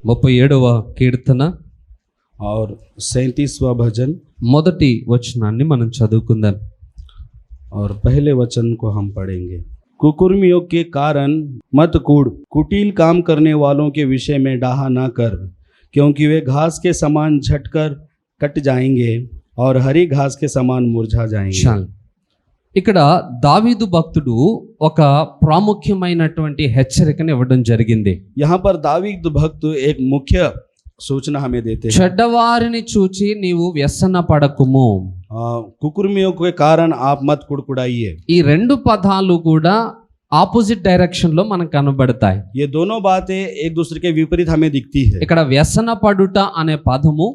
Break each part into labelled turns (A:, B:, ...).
A: 37వ కీర్తన
B: और 37वां भजन
A: మొదటి వచనాన్ని మనం చదువుకుందాం.
B: और पहले वचन को हम पढ़ेंगे। कुकुर्मियों के कारण मत कूड़, कुटिल काम करने वालों के विषय में डाहा ना कर, क्योंकि वे घास के समान झटकर कट जाएंगे और हरी घास के समान मुरझा जाएंगे।
A: చాలు. ఇక్కడ దావీదు భక్తుడు ఒక ప్రాముఖ్యమైనటువంటి హెచ్చరికను ఇవ్వడం జరిగింది.
B: यहाँ पर दावीद भक्त एक मुख्य सूचना हमें देते हैं।
A: చెడ్డవారిని చూచి నీవు వ్యసన పడకుము.
B: कुकुर्मियों के कारण आप मत कुड़कुड़ाइए।
A: ఈ రెండు పదాలు కూడా ఆపోజిట్ డైరెక్షన్ లో మనకు కనబడతాయి.
B: ये दोनों बातें एक दूसरे के विपरीत हमें दिखती है।
A: ఇక్కడ వ్యసన పడుట అనే పదము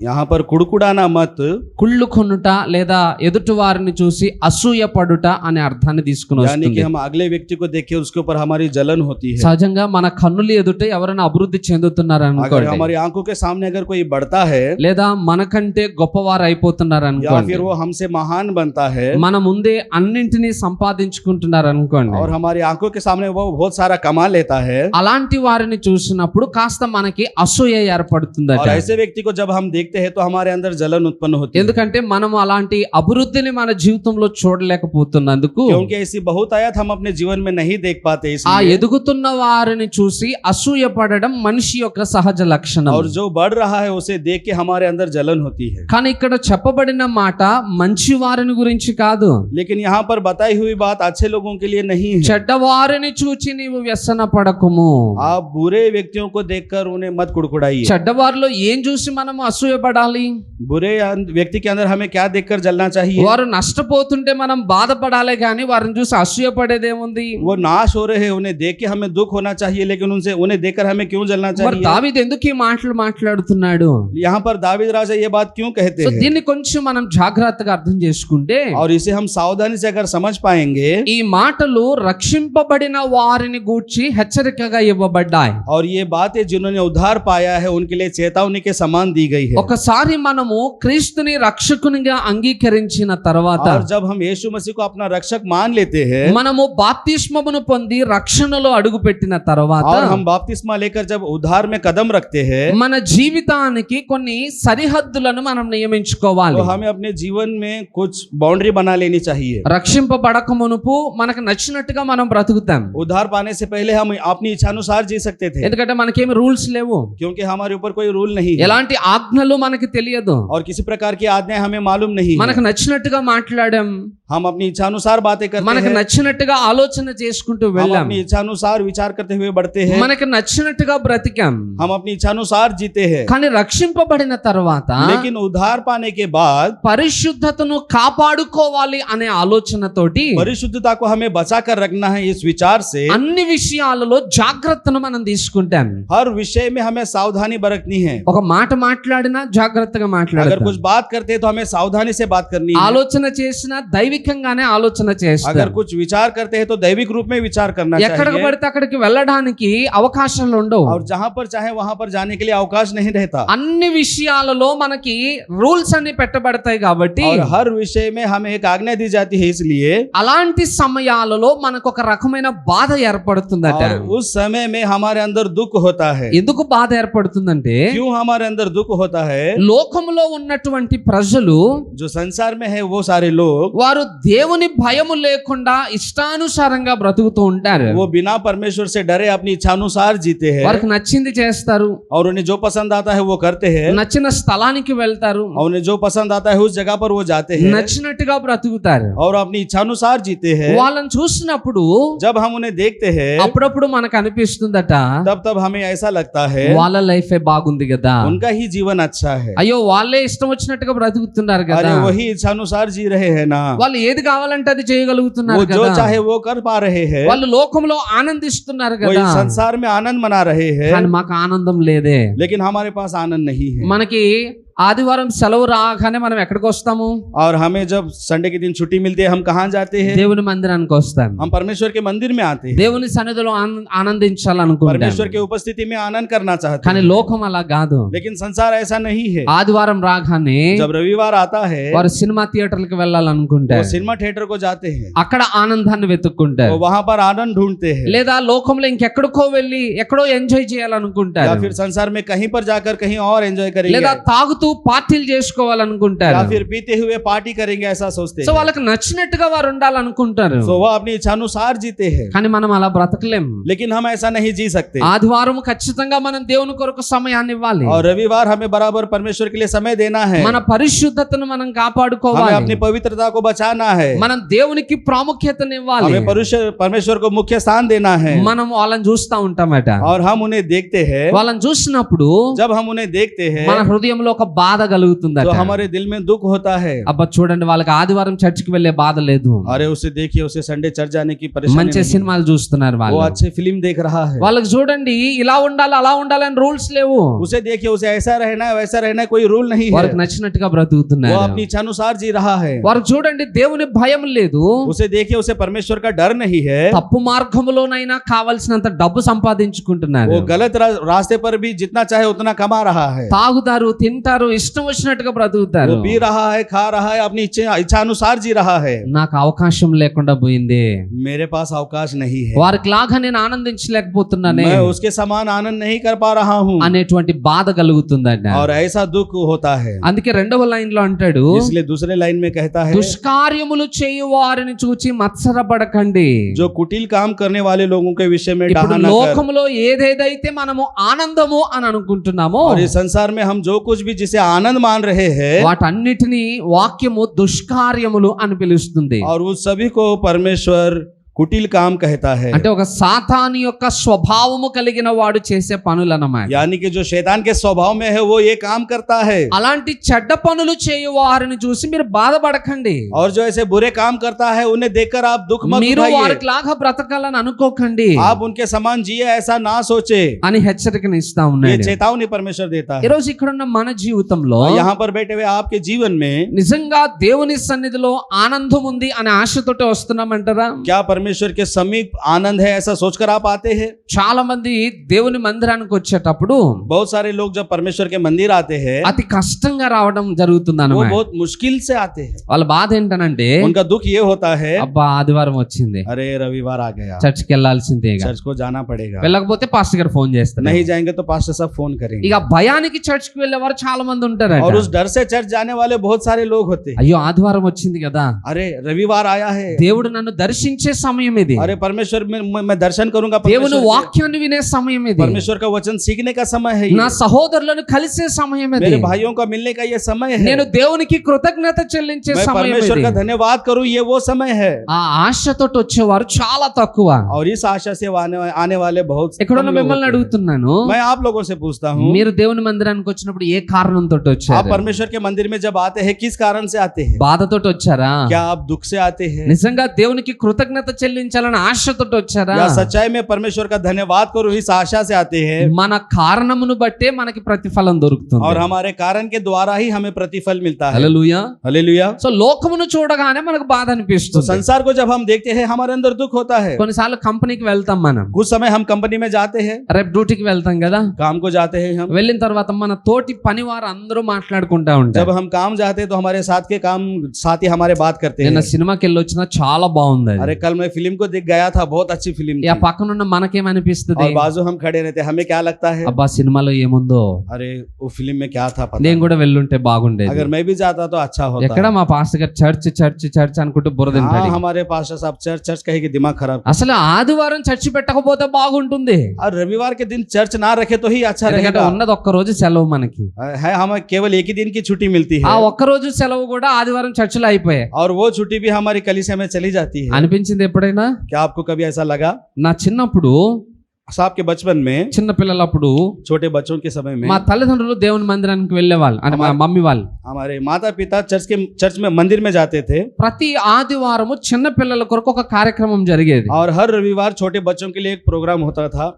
B: यहाँ पर कुड़कुड़ाना मत
A: కుళ్ళు కొనుట లేదా ఎదుటి వారిని చూసి అసూయ పడుట అనే అర్థాన్ని తీసుకుని
B: यानी कि
A: వస్తుంది.
B: हम अगले व्यक्ति को देख के उसके ऊपर हमारी जलन होती है।
A: సహజంగా మన కన్నులు ఎదుట ఎవరైనా అభివృద్ధి చెందుతున్నారు
B: अगर
A: అనుకోండి,
B: हमारी आंखों के सामने अगर कोई बढ़ता है
A: లేదా మనకంటే గొప్పవారు అయిపోతున్నారు
B: या
A: అనుకోండి,
B: फिर वो हमसे महान बनता है
A: మన ముందే అన్నింటినీ సంపాదించుకుంటున్నారు అనుకోండి,
B: और हमारी आंखों के सामने वो बहुत सारा कमा लेता है,
A: అలాంటి వారిని చూసినప్పుడు కాస్త మనకి అసూయ ఏర్పడుతుందట.
B: और ऐसे व्यक्ति को जब हम देखते हैं तो हमारे अंदर जलन उत्पन्न होती है,
A: ఎందుకంటే మనం అలాంటి అభివృద్ధిని మన జీవితంలో చూడలేకపోతున్నందుకు,
B: क्योंकि ऐसी बहुतायत हम अपने जीवन में नहीं देख पाते
A: ఆ
B: इसलिए।
A: ఎదుగుతున్న వారిని చూసి అసూయ పడడం మనిషి యొక్క సహజ లక్షణం.
B: और जो बढ़ रहा है उसे देख के हमारे अंदर जलन होती है।
A: కానీ ఇక్కడ చెప్పబడిన మాట మంచి వారిని గురించి కాదు,
B: लेकिन यहाँ पर बताई हुई बात अच्छे लोगों के लिए नहीं है।
A: చెడ్డవారిని చూచి నీవు వ్యసన పడకుము.
B: आप बुरे व्यक्तियों को देखकर उन्हें मत कुड़कुड़ाइए।
A: చెడ్డవారిలో ఏం చూసి మనం అసూయ పడాలి?
B: बुरे व्यक्ति के अंदर हमें क्या देखकर जलना चाहिए?
A: వారు నష్టపోతుంటే మనం బాధపడాలి, కానీ వారిని చూసి అసూయ పడేదేముంది?
B: वो नाश हो रहे हैं उन्हें देख के हमें दुख होना चाहिए, लेकिन उन्हें देखकर हमें क्यों जलना
A: మరి
B: चाहिए?
A: దావీదు ఎందుకు ఈ మాటలు మాట్లాడుతున్నాడు?
B: यहाँ पर दावीद राजा ये बात क्यों कहते
A: సో
B: हैं?
A: దీన్ని కొంచెం మనం జాగ్రత్తగా అర్థం చేసుకుంటే,
B: और इसे हम सावधानी से अगर समझ पाएंगे,
A: ఈ మాటలు రక్షింపబడిన వారిని గూర్చి హెచ్చరికగా ఇవ్వబడ్డాయి.
B: और ये बातें जिन्होंने उद्धार पाया है उनके लिए चेतावनी के समान दी गई है।
A: ఒకసారి మనము క్రీస్తుని రక్షకునిగా అంగీకరించిన తర్వాత,
B: और जब हम यीशु मसीह को अपना रक्षक मान लेते हैं
A: మనము బాప్తిస్మమును పొంది రక్షణలో అడుగుపెట్టిన తర్వాత,
B: और हम बपतिस्मा लेकर जब उद्धार में कदम रखते हैं,
A: మన జీవితానికి కొన్ని సరిహద్దులను మనం నియమించుకోవాలి.
B: तो हमें अपने जीवन में कुछ बाउंड्री बना लेनी चाहिए।
A: రక్షింపబడక మునుపు మనకు నచ్చినట్టుగా మనం బ్రతుకుతాం,
B: उद्धार पाने से पहले हम अपनी इच्छानुसार जी सकते थे,
A: ఎందుకంటే మనకేమి రూల్స్ లేవు,
B: क्योंकि हमारे ऊपर कोई रूल नहीं है
A: ఎలాంటి ఆజ్ఞలు మనకి తెలియదు,
B: और किसी प्रकार की आज्ञाएं हमें मालूम नहीं है।
A: మనకు నచ్చినట్టుగా మాట్లాడాం,
B: हम अपनी इच्छानुसार बातें करते
A: మనకు
B: हैं,
A: నచ్చినట్టుగా ఆలోచన చేసుకుంటూ
B: हम
A: వెళ్ళాం,
B: अपनी इच्छानुसार विचार करते हुए बढ़ते हैं,
A: మనకు నచ్చినట్టుగా బ్రతికాం.
B: हम अपनी इच्छानुसार जीते हैं।
A: కానీ రక్షింపబడిన తర్వాత
B: लेकिन उद्धार पाने के बाद
A: పరిశుద్ధతను కాపాడుకోవాలి అనే ఆలోచనతోటి
B: परिशुद्धता को हमें बचा कर रखना है, इस विचार से
A: అన్ని విషయాలలో జాగ్రత్తను మనం తీసుకుంటాం.
B: हर विषय में हमें सावधानी बरतनी है।
A: ఒక మాట మాట్లాడినా జాగ్రత్తగా
B: अगर
A: మాట్లాడతాం,
B: कुछ बात करते हैं तो हमें सावधानी से बात करनी है।
A: ఆలోచన చేసినా దైవికంగానే ఆలోచన చేస్తాం.
B: अगर कुछ विचार करते हैं तो दैविक रूप में विचार करना
A: ఎక్కడికి
B: चाहिए,
A: పడితే అక్కడికి వెళ్ళడానికి అవకాశాలు ఉండవు.
B: और जहां पर चाहे वहां पर जाने के लिए अवकाश नहीं रहता।
A: అన్ని విషయాలలో మనకి రూల్స్ అన్ని పెట్టబడతాయి కాబట్టి,
B: और हर विषय में हमें एक आज्ञा दी जाती है, इसलिए
A: అలాంటి సమయాలలో మనకు ఒక రకమైన బాధ ఏర్పడుతుందట.
B: और उस समय में हमारे अंदर दुख होता है।
A: ఎందుకు బాధ ఏర్పడుతుందంటే,
B: क्यों हमारे अंदर दुख होता है?
A: లోకములో ఉన్నటువంటి ప్రజలు,
B: जो संसार में है वो सारे लोग,
A: వారు దేవుని భయము లేకుండా ఇష్టానుసారంగా బ్రతుకుతూ ఉంటారు.
B: वो बिना परमेश्वर से डरे अपनी इच्छानुसार जीते हैं,
A: వారికి నచ్చింది చేస్తారు,
B: और उन्हें जो पसंद आता है वो करते हैं,
A: నచ్చిన స్థలానికి వెళ్తారు,
B: और उन्हें जो पसंद आता है उस जगह पर वो जाते हैं,
A: నచ్చినట్టుగా బ్రతుకుతారు.
B: और अपनी इच्छानुसार जीते हैं।
A: వాళ్ళని చూసినప్పుడు
B: जब हम उन्हें देखते हैं
A: అప్పుడప్పుడు మనకు అనిపిస్తుందట,
B: तब हमें ऐसा लगता है
A: వాళ్ళ లైఫే బాగుంది కదా,
B: उनका ही जीवन अच्छा है,
A: అయ్యో వాళ్ళే ఇష్టం వచ్చినట్టుగా బ్రతుకుతున్నారు కదా,
B: अरे वही इच्छानुसार जी रहे हैं ना,
A: వాళ్ళు ఏది కావాలంటే అది
B: वो
A: చేయగలుగుతున్నారు
B: जो
A: కదా,
B: चाहे वो कर पा रहे हैं,
A: వాళ్ళు లోకంలో ఆనందిస్తున్నారు
B: वो
A: కదా,
B: इस संसार में आनंद मना रहे हैं,
A: కానీ మాకు ఆనందం లేదే.
B: लेकिन हमारे पास आनंद नहीं है।
A: మనకి ఆదివారం సెలవు రాగానే మనం ఎక్కడికి వస్తాము?
B: और हमें जब संडे के दिन छुट्टी मिलती है हम कहाँ जाते हैं?
A: దేవుని మందిరానికి వస్తాం.
B: हम परमेश्वर के मंदिर में आते हैं,
A: దేవుని సన్నిధిలో ఆనందించాలనుకుంటాం.
B: परमेश्वर की उपस्थिति में आनंद करना चाहते
A: కానీ
B: हैं।
A: లోకం అలా కాదు.
B: लेकिन संसार ऐसा नहीं है।
A: ఆదివారం రాగానే
B: जब रविवार आता है
A: వారు సినిమా థియేటర్లకు
B: वो
A: వెళ్ళాలనుకుంటారు.
B: सिनेमा थिएटर को जाते हैं,
A: అక్కడ ఆనందాన్ని
B: वो
A: వెతుక్కుంటారు.
B: वहां पर आनंद ढूंढते हैं,
A: లేదా లోకంలో ఇంకెక్కడికో వెళ్ళి ఎక్కడో ఎంజాయ్
B: या
A: చేయాలనుకుంటారు.
B: फिर संसार में कहीं पर जाकर कहीं और एंजॉय करेंगे,
A: లేదా తాగుతూ పార్టీలు చేసుకోవాలనుకుంటారు.
B: या फिर पीते हुए पार्टी करेंगे, ऐसा सोचते
A: సో
B: हैं।
A: వాళ్ళకి నచ్చినట్టుగా వారు ఉండాలనుకుంటారు.
B: तो वो अपनी इच्छानुसार जीते हैं,
A: కానీ మనం అలా బ్రతకలేం.
B: लेकिन हम ऐसा नहीं जी सकते।
A: ఆదివారం ఖచ్చితంగా మనం దేవుని కొరకు సమయాన్ని ఇవ్వాలి.
B: और रविवार हमें बराबर परमेश्वर के लिए समय देना है,
A: మన పరిశుద్ధతను మనం
B: हमें
A: కాపాడుకోవాలి.
B: अपनी पवित्रता को बचाना है,
A: మనం దేవునికి ప్రాముఖ్యతను ఇవ్వాలి.
B: हमें परमेश्वर को मुख्य स्थान देना है।
A: మనం వాళ్ళని చూస్తా ఉంటామట.
B: और हम उन्हें देखते हैं,
A: వాళ్ళని చూసినప్పుడు
B: जब हम उन्हें देखते हैं
A: మన హృదయంలో ఒక బాధ కలుగుతుందట.
B: तो हमारे दिल में दुख होता है।
A: అబ్బా చూడండి, వాళ్ళకి ఆదివారం చర్చికి వెళ్ళే బాధ లేదు.
B: अरे उसे देखिए, उसे संडे चर्च जाने की परेशानी
A: మంచి
B: नहीं है।
A: సినిమాలు చూస్తున్నారు
B: वो
A: వాళ్ళు.
B: अच्छे फिल्म देख रहा है।
A: వాళ్ళకి చూడండి, ఇలా ఉండాలి అలా ఉండాలి అని రూల్స్ లేవు.
B: उसे देखिए, उसे ऐसा रहना है वैसा रहना है, कोई रूल नहीं है।
A: వారికి నచ్చినట్టుగా
B: वो
A: బ్రతుకుతున్నారు.
B: अपनी इच्छानुसार जी रहा है।
A: వారికి చూడండి, దేవుని భయం లేదు.
B: उसे देखिए, उसे परमेश्वर का डर नहीं है।
A: తప్పు మార్గంలోనైనా కావలసినంత డబ్బు సంపాదించుకుంటున్నారు.
B: वो गलत रास्ते पर भी जितना चाहे उतना कमा रहा है।
A: తాగుతారు, తింటారు, ఇష్టం వచ్చినట్టుగా బ్రతుకుతారు.
B: वो पी रहा है, खा रहा है, अपनी इच्छानुसार जी रहा है।
A: నాకు అవకాశం లేకుండా పోయింది.
B: मेरे पास अवकाश नहीं है,
A: వారికి లాగా నేను ఆనందించలేకపోతున్నానే
B: मैं उसके समान आनंद नहीं कर पा रहा हूँ,
A: అనేటువంటి బాధ కలుగుతుందంట.
B: और ऐसा दुख होता है।
A: అందుకే రెండవ లైన్ లో అంటాడు,
B: इसलिए दूसरे लाइन में कहता है,
A: దుష్కార్యములు చేయు వారిని చూచి మత్సరపడకండి.
B: जो कुटिल काम करने वाले लोगों के विषय में
A: ఇప్పుడు
B: डाहा न कर।
A: లోకములో ఏదేదైతే మనము ఆనందము అని అనుకుంటున్నామో
B: और इस संसार में हम जो कुछ भी जिसे आनंद मान रहे हैं,
A: వాటన్నిటిని వాక్యము దుష్కార్యములు అని పిలుస్తుంది.
B: और उस सभी को परमेश्वर कुटिल काम कहता है।
A: అంటే ఒక సాతాను యొక్క స్వభావము కలిగిన వాడు చేసే పనులు అన్నమాట.
B: यानी कि जो शैतान के स्वभाव में है वो ये काम करता है।
A: అలాంటి చెడ్డ పనులు చేయు వారిని చూసి మీరు బాధపడకండి.
B: और जो ऐसे बुरे काम करता है उन्हें देखकर आप दुख मत
A: మీరు
B: उठाइए,
A: వారికి లాగా బ్రతకాలని అనుకోకండి
B: आप उनके समान जिए ऐसा ना सोचे।
A: అని హెచ్చరికను ఇస్తా
B: ये
A: ఉన్నాడు.
B: चेतावनी परमेश्वर देता है।
A: ఈ రోజు ఇక్కడ ఉన్న మన జీవితంలో
B: यहाँ पर बैठे हुए आपके जीवन में
A: నిజంగా దేవుని సన్నిధిలో ఆనందం ఉంది అనే ఆశతోటే వస్తున్నామంటారా?
B: क्या परमेश्वर के समीप आनंद है ऐसा सोचकर आप आते हैं?
A: చాలా మంది దేవుని మందిరానికి వచ్చేటప్పుడు
B: बहुत सारे लोग जब परमेश्वर के मंदिर आते हैं
A: అతి కష్టంగా రావడం జరుగుతుంది
B: वो
A: అన్నమాట.
B: बहुत मुश्किल से आते हैं।
A: వాళ్ళ బాధ ఏంటనంటే,
B: उनका दुख ये होता है,
A: అబ్బా ఆదివారం వచ్చింది,
B: अरे रविवार आ गया,
A: చర్చికి వెళ్ళాల్సిందేగా,
B: चर्च को जाना पड़ेगा,
A: వెళ్ళకపోతే పాస్టర్ గారు ఫోన్ చేస్తారు.
B: नहीं जाएंगे तो पास्टर साहब फोन करेंगे।
A: ఇక భయానికి చర్చికి వెళ్ళేవారు చాలా మంది ఉంటారు.
B: और उस डर से चर्च जाने वाले बहुत सारे लोग होते हैं।
A: అయ్యో ఆదివారం వచ్చింది కదా,
B: अरे रविवार आया है,
A: దేవుడు నన్ను దర్శించే సమయం ఇది,
B: अरे परमेश्वर में मैं दर्शन करूंगा,
A: దేవుని
B: परमेश्वर
A: వాక్యాన్ని వినే సమయం ఇది,
B: परमेश्वर का वचन सीखने का समय है
A: నా
B: ये,
A: సహోదరులను కలిసే సమయం ఇది,
B: मेरे भाइयों का मिलने का ये समय है,
A: నేను దేవునికి కృతజ్ఞత చెల్లించే
B: मैं
A: సమయం
B: परमेश्वर
A: ఇది.
B: का धन्यवाद करूं, ये वो समय है।
A: ఆ ఆశతో వచ్చేవారు చాలా తక్కువ.
B: और इस आशा से आने वाले बहुत
A: ఇక్కడ
B: कम
A: ఉన్న
B: लोग
A: మిమ్మల్ని
B: होते हैं।
A: అడుగుతున్నాను,
B: मैं आप लोगों से पूछता हूँ,
A: మీరు దేవుని మందిరానికి వచ్చినప్పుడు ఏ కారణంతో
B: आप
A: వచ్చారు?
B: परमेश्वर के मंदिर में जब आते हैं किस कारण से आते हैं?
A: బాధతో వచ్చారా?
B: क्या आप दुख से आते हैं,
A: నిజంగా దేవునికి కృతజ్ఞత చెల్లించాలని ఆశతో వచ్చారా?
B: या सच्चाई में परमेश्वर का धन्यवाद करूं इस आशा से आते हैं?
A: మన కారణమును బట్టే మనకి ప్రతిఫలం దొరుకుతుంది.
B: और हमारे कारण के द्वारा ही हमें प्रतिफल मिलता है।
A: హల్లెలూయా.
B: हालेलुया।
A: సో లోకమును చూడగానే మనకు బాధ
B: तो
A: అనిపిస్తుంది.
B: संसार को जब हम देखते हैं हमारे अंदर दुख होता है।
A: కొన్నిసార్లు కంపెనీకి వెళ్తాం మనం,
B: कुछ समय हम कंपनी में जाते हैं,
A: రేపు డ్యూటీకి వెళ్తాం కదా,
B: काम को जाते हैं हम,
A: వెళ్ళిన తర్వాత మన తోటి పని వారు అందరూ మాట్లాడుకుంటా
B: जब
A: ఉంటారు.
B: हम काम जाते हैं तो हमारे साथ के काम साथी हमारे बात करते
A: నిన్న
B: हैं,
A: సినిమాకి వెళ్ళి వచ్చినా చాలా బాగుంది అది.
B: अरे कल मैं फिल्म को देख गया था, बहुत अच्छी फिल्म
A: ఇక
B: थी।
A: పక్కనున్న మనకేమనిపిస్తుంది,
B: और बाजू हम खड़े रहते, हमें क्या लगता है,
A: అబ్బా సినిమాలో ఏముందో,
B: अरे वो फिल्म में क्या था पता
A: నేను
B: नहीं।
A: కూడా వెళ్ళుంటే బాగుండేది.
B: अगर मैं भी जाता तो अच्छा
A: ఎక్కడ
B: होता।
A: మా పాస్టర్ గారు చర్చ్ చర్చ్ చర్చ్ అనుకుంటూ బురద
B: हाँ,
A: తింటాడు.
B: हमारे पास्टर साहब चर्च चर्च कहे कि दिमाग खराब।
A: అసలు ఆదివారం చర్చి పెట్టకపోతే బాగుంటుంది,
B: और रविवार के दिन चर्च ना रखे तो ही अच्छा
A: ఎందుకంటే
B: रहेगा।
A: ఉన్నది ఒక్క రోజు సెలవు మనకి.
B: है हमें केवल एक ही दिन की छुट्टी मिलती
A: ఆ
B: है,
A: ఒక్క రోజు సెలవు కూడా ఆదివారం చర్చిలో అయిపోయాయి.
B: और वो छुट्टी भी हमारी कलीसिया में चली जाती है।
A: అనిపించింది ఎప్పుడైనా?
B: क्या आपको कभी ऐसा लगा?
A: నా చిన్నప్పుడు,
B: आपके बचपन में,
A: చిన్న పిల్లలప్పుడు
B: छोटे बच्चों के समय में
A: మా తల్లిదండ్రులు దేవుని మందిరానికి వెళ్ళేవాళ్ళు, అంటే మా మమ్మీ వాళ్ళు
B: हमारे माता पिता चर्च में मंदिर में जाते थे,
A: ప్రతి ఆదివారము చిన్న పిల్లల కొరకు ఒక కార్యక్రమం జరిగేది.
B: और हर रविवार छोटे बच्चों के लिए एक प्रोग्राम होता था।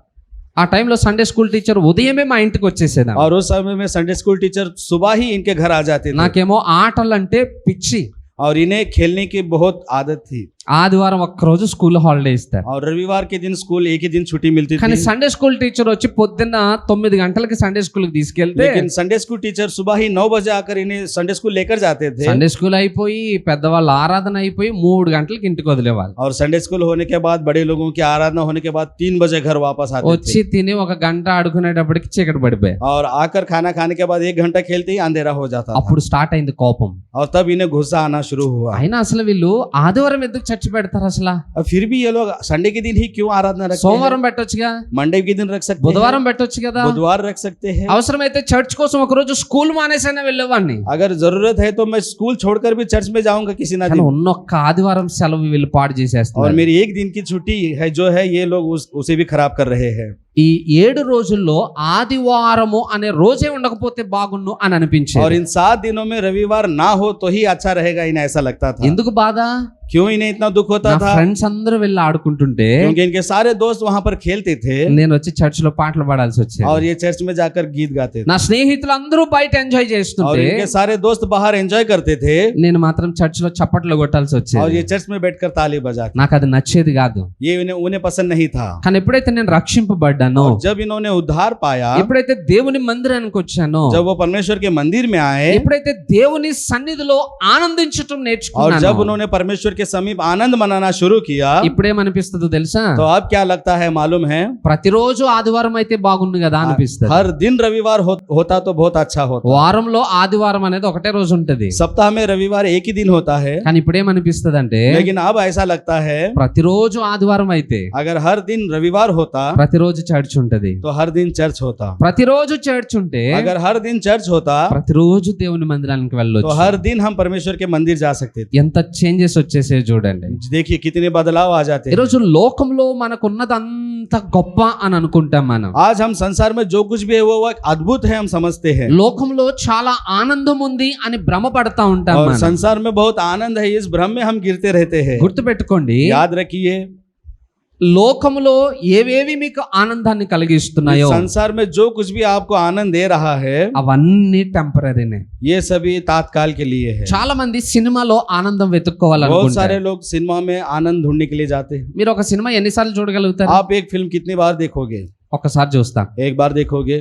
A: ఆ టైంలో సండే స్కూల్ టీచర్ ఉదయమే మా ఇంటికి వచ్చేసేదా.
B: और उस समय में संडे स्कूल टीचर सुबह ही इनके घर आ जाते थे
A: నాకేమో ఆటలంటే పిచ్చి.
B: और इन्हें खेलने की बहुत आदत थी
A: ఆదివారం ఒక్కరోజు స్కూల్ హాలిడే ఇస్తారు.
B: और रविवार के दिन स्कूल एक ही दिन छुट्टी मिलती
A: కానీ
B: थी।
A: సండే స్కూల్ టీచర్ వచ్చి పొద్దున్న 9 గంటలకి సండే స్కూల్ కి తీసుకెళ్తే
B: लेकिन संडे स्कूल टीचर सुबह ही 9 बजे आकर इन्हें संडे स्कूल लेकर जाते थे
A: సండే స్కూల్ అయిపోయి పెద్దవాళ్ళ ఆరాధన అయిపోయి 3 గంటలకి ఇంటికి వదిలేవాళ్ళు.
B: और संडे स्कूल होने के बाद बड़े लोगों की आराधना होने के बाद 3 बजे घर वापस आते
A: వచ్చి
B: थे
A: తిని ఒక గంట ఆడుకునేటప్పటికి చీకటి పడిపోయాయి.
B: और आकर खाना खाने के बाद 1 घंटा खेलते ही अंधेरा हो जाता था
A: అప్పుడు స్టార్ట్ అయింది కోపం.
B: और तब इन्हें गुस्सा आना शुरू हुआ।
A: అయినా అసలు వీళ్ళు ఆదివారం ఎందుకు చర్చ్ పెడతారు అసలు?
B: और फिर भी ये लोग संडे के दिन ही क्यों आराधना रखते हैं?
A: సోమవారం పెట్టొచ్చుగా,
B: मंडे के दिन रख सकते हैं,
A: బుధవారం పెట్టొచ్చు కదా.
B: बुधवार रख सकते हैं।
A: అవసరమైతే చర్చ్ కోసం ఒక రోజు స్కూల్ మానేసైనా వెళ్ళేవాడిని.
B: अगर जरूरत है तो मैं स्कूल छोड़कर भी चर्च में जाऊंगा किसी ना
A: కానీ
B: दिन।
A: ఉన్నొక్క ఆదివారం సెలవు వీళ్ళు పాడు
B: और
A: చేసేస్తారు.
B: मेरी एक दिन की छुट्टी है जो है ये लोग उसे भी खराब कर रहे हैं।
A: ఈ 7 రోజుల్లో ఆదివారము అనే రోజే ఉండకపోతే బాగుండు అని
B: और
A: అనిపించేది.
B: इन 7 दिनों में रविवार ना हो तो ही अच्छा रहेगा, इन्हें ऐसा लगता था।
A: ఎందుకు బాధ?
B: क्यों इन्हें इतना दुख होता
A: నా
B: था?
A: ఫ్రెండ్స్ అందరూ వెళ్ళి ఆడుకుంటుంటే
B: क्योंकि इनके सारे दोस्त वहां पर खेलते थे
A: నేను వచ్చి చర్చ్ లో పాటలు పాడాల్సి వచ్చేది.
B: और ये चर्च में जाकर गीत गाते थे।
A: నా స్నేహితులు అందరూ బయట ఎంజాయ్
B: और
A: చేస్తుంటే
B: इनके सारे दोस्त बाहर एंजॉय करते थे
A: నేను మాత్రం చర్చ్ లో చప్పట్లు కొట్టాల్సి
B: और
A: వచ్చేది.
B: ये चर्च में बैठकर ताली बजाते।
A: నాకు అది నచ్చేది కాదు.
B: ये उन्हें पसंद नहीं था।
A: కానీ ఎప్పుడైతే నేను రక్షింపబడ్డానో,
B: और जब इन्होंने उद्धार पाया,
A: ఎప్పుడైతే దేవుని మందిరానికి వచ్చానో,
B: जब वो परमेश्वर के मंदिर में आए
A: ఎప్పుడైతే దేవుని సన్నిధిలో ఆనందించటం
B: और
A: నేర్చుకున్నానో,
B: जब उन्होंने परमेश्वर के समीप आनंद मनाना शुरू किया
A: ఇప్పుడేమనిపిస్తుందో తెలుసా?
B: तो अब क्या लगता है मालूम है?
A: ప్రతిరోజు ఆదివారం అయితే బాగుండు కదా అనిపిస్తుంది.
B: हर दिन रविवार होता तो बहुत अच्छा होता।
A: వారంలో ఆదివారం అనేది ఒకటే రోజు ఉంటది.
B: सप्ताह में रविवार एक ही दिन होता है,
A: కానీ ఇప్పుడేమనిపిస్తుంది అంటే
B: लेकिन अब ऐसा लगता है
A: ప్రతిరోజు ఆదివారం అయితే
B: अगर हर दिन रविवार होता
A: ప్రతిరోజు చర్చ్ ఉంటది.
B: तो हर दिन चर्च होता।
A: ప్రతిరోజు చర్చ్ ఉంటే
B: अगर हर दिन चर्च होता
A: ప్రతిరోజు దేవుని మందిరానికి
B: तो
A: వెళ్ళొచ్చు.
B: हर दिन हम परमेश्वर के मंदिर जा सकते थे।
A: ఎంత చేంజెస్ వచ్చేసే చూడండి.
B: देखिए कितने बदलाव आ जाते हैं।
A: ఈరోజు లోకంలో మనకున్నదంత గొప్ప అని అనుకుంటాం మనం.
B: आज हम संसार में जो कुछ भी है वो एक अद्भुत है हम समझते हैं,
A: లోకంలో చాలా ఆనందం ఉంది అని భ్రమపడతా ఉంటాం
B: और
A: మనం.
B: संसार में बहुत आनंद है, इस भ्रम में हम गिरते रहते हैं।
A: గుర్తుపెట్టుకోండి,
B: याद रखिए
A: లోకములో ఏవేవి మీకు ఆనందాన్ని కలిగిస్తున్నాయో
B: संसार में जो कुछ भी आपको आनंद दे रहा है
A: అవన్నీ టెంపరరీనే.
B: ये सभी तात्काल के लिए है।
A: చాలా మంది సినిమాలో ఆనందం
B: बहुत
A: వెతుక్కోవాలనుకుంటారు.
B: सारे लोग सिनेमा में आनंद ढूंढने के लिए जाते हैं।
A: మీరు ఒక సినిమా ఎన్నిసార్లు చూడగలుగుతారు?
B: आप एक फिल्म कितनी बार देखोगे?
A: ఒకసారి చూస్తా,
B: एक बार देखोगे,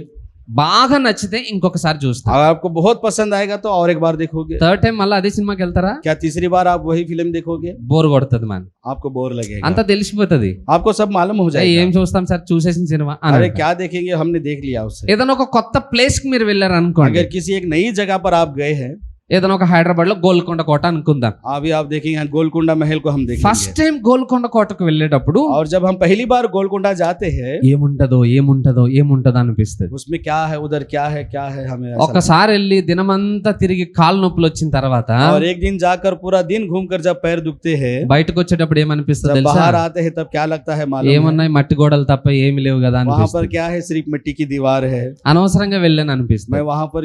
A: బాగా నచ్చితే ఇంకొకసారి చూస్తా,
B: अगर आपको बहुत पसंद आएगा तो और एक बार देखोगे।
A: థర్డ్ టైం మళ్ళీ అదే సినిమాకి వెళ్తారా?
B: क्या तीसरी बार आप वही फिल्म देखोगे?
A: బోర్ కొడుతుంది మన,
B: आपको बोर लगेगा,
A: అంతా తెలిసిపోతుంది.
B: आपको सब मालूम हो
A: ఏం
B: जाएगा।
A: చూస్తాం సార్, చూసేసిన సినిమా అని
B: अरे
A: అంటాం.
B: क्या देखेंगे, हमने देख लिया उससे।
A: ఏదైనా ఒక కొత్త ప్లేస్ కి మీరు వెళ్ళారు అనుకోండి,
B: अगर किसी एक नई जगह पर आप गए हैं,
A: ఏదైనా ఒక హైదరాబాద్ లో గోల్కొండ కోట అనుకుందాం.
B: अभी आप देखेंगे गोलकुंडा महल को हम
A: ఫస్ట్
B: देखेंगे।
A: టైం గోల్కొండ కోటకు వెళ్ళేటప్పుడు
B: और जब हम पहली बार गोलकुंडा जाते हैं,
A: ఏముంటదో ఏముంటదో ఏముంటదో అనిపిస్తుంది.
B: उसमें क्या है, उधर क्या है हमें ऐसा
A: ఒక్కసారి వెళ్ళి దినమంతా తిరిగి కాలు నొప్పులు వచ్చిన తర్వాత
B: लगता है। और एक दिन जाकर पूरा दिन घूमकर जब पैर दुखते हैं,
A: బయటకు వచ్చేటప్పుడు ఏమనిపిస్తుంది
B: जब
A: తెలుసా?
B: बाहर आते हैं तब क्या लगता है मालूम है?
A: ఏమన్నాయి, మట్టి గోడలు తప్ప ఏమి లేవు కదా
B: वहां पर
A: అనిపిస్తుంది.
B: क्या है, सिर्फ मिट्टी की दीवार है।
A: అనవసరంగా వెళ్ళాను అనిపిస్తుంది.
B: मैं वहां पर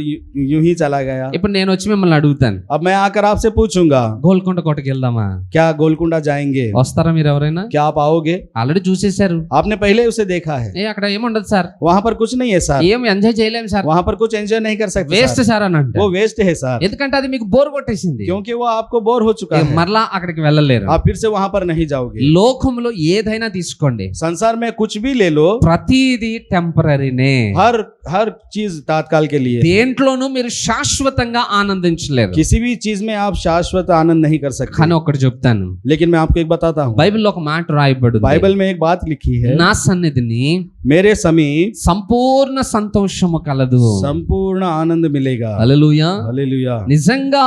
B: यूं ही चला गया।
A: ఇప్పుడు నేను వచ్చి మిమ్మల్ని అడుగుతాను,
B: अब मैं आकर आपसे पूछूंगा,
A: గోల్కొండ కోటకి వెళ్దామా?
B: क्या गोलकुंडा जाएंगे?
A: వస్తారా మీరు ఎవరైనా?
B: क्या आप आओगे?
A: ఆల్రెడీ చూసేశారు.
B: आपने पहले उसे देखा है।
A: అక్కడ ఏముండదు సార్,
B: वहां पर कुछ नहीं है सर,
A: ఏం ఎంజాయ్ చేయలేము సార్,
B: वहां पर कुछ एंजॉय नहीं कर सकते
A: వేస్ట్
B: सर।
A: సార్ అని అంటే,
B: वो वेस्ट है सर,
A: ఎందుకంటే అది మీకు బోర్ కొట్టేసింది.
B: क्योंकि वो आपको बोर हो चुका है।
A: మరలా అక్కడికి వెళ్ళలేరు.
B: आप फिर से वहां पर नहीं जाओगे।
A: లోకంలో ఏదైనా తీసుకోండి,
B: संसार में कुछ भी ले लो,
A: ప్రతిదీ టెంపరరీనే.
B: हर चीज तात्काल के लिए।
A: దేంట్లోనూ మీరు శాశ్వతంగా ఆనందించలేరు.
B: किसी भी चीज में आप शाश्वत आनंद नहीं कर सकते।
A: కానీ ఒకటి చెప్తాను,
B: लेकिन मैं आपको एक बताता हूँ,
A: బైబిల్లో ఒక మాట రాయబడింది,
B: बाइबल में एक बात लिखी है,
A: నా సన్నిధిని
B: मेरे समीप
A: సంపూర్ణ సంతోషము కలదు.
B: संपूर्ण आनंद मिलेगा।
A: హల్లెలూయా.
B: हालेलुया।
A: నిజంగా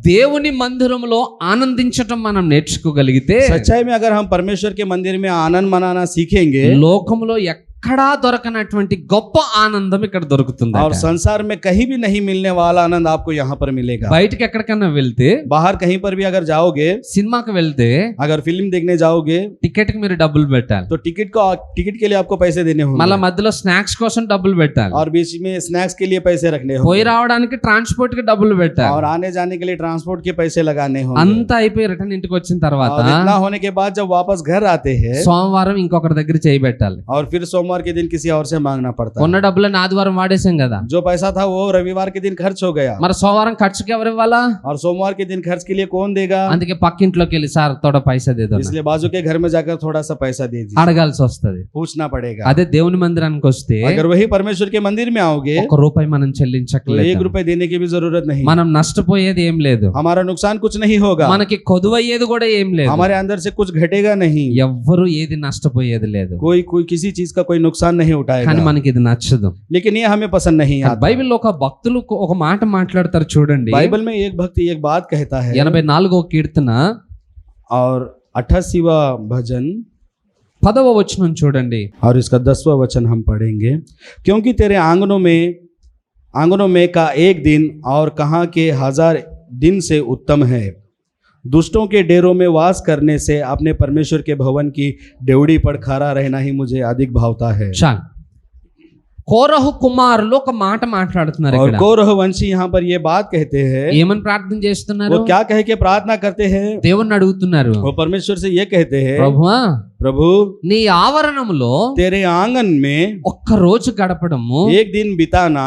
A: దేవుని మందిరంలో ఆనందించటం మనం నేర్చుకోగలిగితే,
B: सच्चाई में अगर हम परमेश्वर के मंदिर में आनंद मनाना सीखेंगे,
A: లోకంలో ఎక్కడా దొరకనటువంటి గొప్ప ఆనందం ఇక్కడ దొరుకుతుంది.
B: और संसार में कहीं भी नहीं मिलने वाला आनंद आपको यहाँ पर मिलेगा।
A: బయటికి ఎక్కడికన్నా వెళ్తే,
B: बाहर कहीं पर भी अगर जाओगे,
A: సినిమాకి వెళ్తే
B: अगर फिल्म देखने जाओगे,
A: టికెట్ కి మీరు డబ్బులు పెట్టాలి,
B: तो टिकट के लिए आपको पैसे देने
A: మళ్ళీ
B: होंगे,
A: మధ్యలో స్నాక్స్ కోసం డబ్బులు పెట్టాలి,
B: और बीच में स्नैक्स के लिए पैसे रखने
A: పోయి
B: होंगे,
A: రావడానికి ట్రాన్స్పోర్ట్ కి డబ్బులు పెట్టాలి.
B: और आने जाने के लिए ट्रांसपोर्ट के पैसे लगाने होंगे।
A: అంతా అయిపోయి రిటర్న్ ఇంటికి వచ్చిన తర్వాత
B: और इतना होने के बाद जब वापस घर आते हैं,
A: సోమవారం ఇంకొకరి దగ్గర చేయి పెట్టాలి,
B: और फिर सोमवार सोमवार के दिन किसी और से मांगना पड़ता है।
A: ఉన్న డబ్బులను ఆదివారం వాడేసాం కదా,
B: जो पैसा था वो रविवार के दिन खर्च हो गया,
A: మరి సోమవారం ఖర్చుకి ఎవరు ఇవ్వాలా?
B: और सोमवार के दिन खर्च के लिए कौन देगा?
A: అందుకే పక్కింట్లోకి వెళ్ళి సార్ తోడ పైసా దేదో
B: इसलिए बाजू के घर में जाकर थोड़ा सा पैसा दे दीजिए,
A: అడగాల్సి వస్తది.
B: पूछना पड़ेगा।
A: అదే దేవుని మందిరానికి వస్తే
B: अगर वही परमेश्वर के मंदिर में आओगे
A: ఒక్క రూపాయి మనం
B: तो
A: చెల్లించట్లేదు.
B: 1 रुपए देने की भी जरूरत नहीं,
A: మనం నష్టపోయేది ఏం లేదు,
B: हमारा नुकसान कुछ नहीं होगा,
A: మనకి కొదువయ్యేది కూడా ఏం లేదు.
B: हमारे अंदर से कुछ घटेगा नहीं,
A: ఎవ్వరు ఏది నష్టపోయేది లేదు.
B: कोई किसी चीज का कोई नुकसान नहीं
A: కానీ
B: उठाएगा।
A: మనకి ఇది నచ్చదు.
B: लेकिन ये हमें पसंद नहीं आता।
A: బైబిల్లో ఒక భక్తులు ఒక మాట మాట్లాడతారు చూడండి.
B: बाइबल में एक भक्त एक बात कहता है,
A: 84వ కీర్తన
B: और 88वां भजन
A: 10వ వచనం చూడండి.
B: और इसका 10वां वचन हम पढ़ेंगे। क्योंकि तेरे आंगनों में का एक दिन और कहाँ के 1000 दिन से उत्तम है। दुष्टों के डेरों में वास करने से अपने परमेश्वर के भवन की डेवड़ी पर खड़ा रहना ही मुझे अधिक भावता है।
A: చాలు. కోరహు కుమారులు ఒక మాట మాట్లాడుతున్నారు
B: और
A: ఇక్కడ.
B: कौरव वंशी यहाँ पर ये बात कहते हैं,
A: ఏమని ప్రార్థన చేస్తున్నారు?
B: वो क्या कह के प्रार्थना करते हैं?
A: దేవుణ్ణి అడుగుతున్నారు,
B: वो परमेश्वर से ये कहते हैं,
A: ప్రభువా
B: प्रभु
A: నీ ఆవరణములో
B: तेरे आंगन में
A: ఒక్క రోజు గడపడము
B: एक दिन बिताना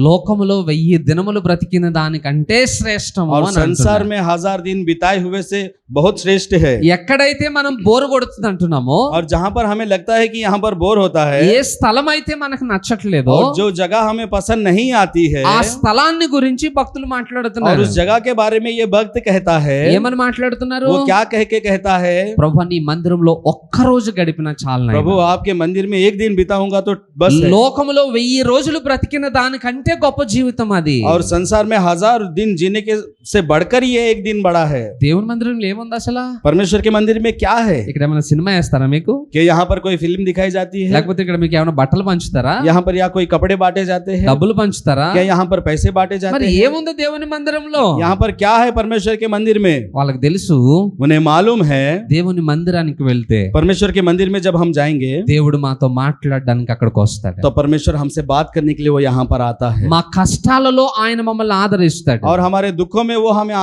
A: లోకములో 1000 దినములు బ్రతికిన దానికంటే శ్రేష్టము
B: और
A: అని
B: संसार
A: అంటున్నారు.
B: में 1000 दिन बिताए हुए से बहुत श्रेष्ठ है।
A: ఎక్కడైతే మనం బోరు కొడుతుంది అంటున్నామో,
B: और जहाँ पर हमें लगता है कि यहाँ पर बोर होता है,
A: ఏ స్థలం అయితే మనకు నచ్చట్లేదో
B: और जो जगह हमें पसंद नहीं आती है,
A: ఆ స్థలాన్ని గురించి భక్తులు
B: और
A: మాట్లాడుతున్నారు.
B: उस जगह के बारे में ये भक्त कहता है,
A: ఏమని మాట్లాడుతున్నారు?
B: वो क्या कह के कहता है,
A: ప్రభు నీ మందిరంలో ఒక్క రోజు గడిపిన చాలు.
B: प्रभु आपके मंदिर में एक दिन बिताऊंगा तो बस है।
A: లోకములో 1000 రోజులు బ్రతికిన దానికంటే గొప్ప జీవితం అది.
B: और संसार में 1000 दिन जीने के से बढ़कर ये एक दिन बड़ा है।
A: దేవుని మందిరంలో ఏముంది అసలు?
B: परमेश्वर के मंदिर में क्या है?
A: ఇక్కడ ఏమైనా సినిమా వేస్తారా మీకు?
B: कि यहाँ पर कोई फिल्म दिखाई जाती है,
A: లేకపోతే ఇక్కడ మీకు ఏమైనా బట్టలు పంచుతారా?
B: यहाँ पर या कोई कपड़े बांटे जाते हैं,
A: డబ్బులు పంచుతారా?
B: क्या यहाँ पर पैसे बांटे
A: మరి
B: जाते हैं?
A: ఏముంది దేవుని మందిరంలో?
B: यहाँ पर क्या है परमेश्वर के मंदिर में?
A: వాళ్ళకి తెలుసు,
B: उन्हें मालूम है
A: దేవుని మందిరానికి వెళ్తే
B: परमेश्वर के मंदिर में जब हम जाएंगे
A: దేవుడు మాతో మాట్లాడడానికి అక్కడికి వస్తాడు.
B: तो परमेश्वर हमसे बात करने के लिए वो यहाँ पर आता है,
A: మా కష్టాలలో ఆయన మమ్మల్ని ఆదరిస్తాడు.
B: और हमारे दुखों में वो हमें